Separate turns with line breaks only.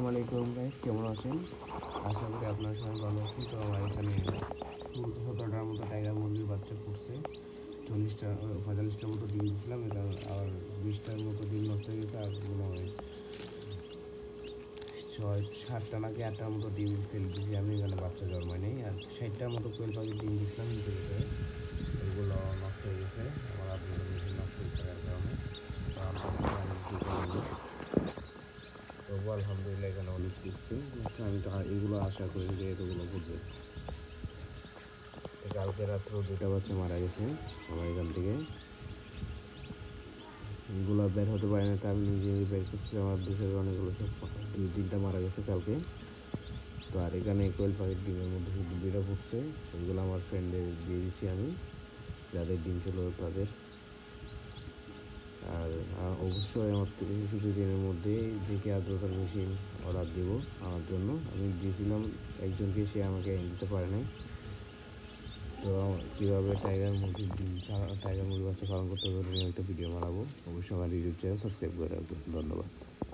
আসসালামু আলাইকুম গাইস, কেমন আছেন? আশা করি আপনারা সবাই ভালো আছেন। তো আমার এখানে 17টার মতো টাইগার মুরগির বাচ্চা ফুটছে। 45টার মতো ডিম দিয়েছিলাম, এটা আর 20টার মতো ডিম নষ্ট হয়ে গেছে। আর মনে হয় 7টা নাকি 8টার মতো ডিম ফেলে দিয়েছি আমি। এখানে বাচ্চা জন্মায় নেই। আর 60টার মতো কোয়েল পাখির ডিম দিয়েছিলাম নিচে ভিতরে, ওইগুলো নষ্ট হয়ে গেছে আমার আপডেটের মেশিন নষ্ট হয়ে থাকার কারণে। তো আমি ঠিক হয়নি। তবু আলহামদুলিল্লাহ এখানে অনেক কিছু আমি তো এগুলো আশা করি যে এতগুলো ফুটবে। কালকে রাত্রেও 2টা বাচ্চা মারা গেছে আমার এখান থেকে। এগুলো বের হতে পারে না, তার নিজে বের করছে। আমার দেশের অনেকগুলো সব 2-3টা মারা গেছে কালকে। তো আর এখানে কোয়েল পাখির ডিমের মধ্যে শুধু 2টা ফুটছে। এগুলো আমার ফ্রেন্ডে দিয়ে দিচ্ছি আমি, যাদের ডিম ছিল তাদের। আর অবশ্যই আমার থেকে কিছুদিনের মধ্যেই দেখে আর্দ্রতার মেশিন অর্ডার দেবো আমার জন্য। আমি দিয়েছিলাম একজনকে, সে আমাকে দিতে পারে নাই। তো কীভাবে টাইগার মুরগি বাচ্চা পালন করতে হবে একটা ভিডিও বানাবো। অবশ্যই আমার ইউটিউব চ্যানেল সাবস্ক্রাইব করে রাখবেন। ধন্যবাদ।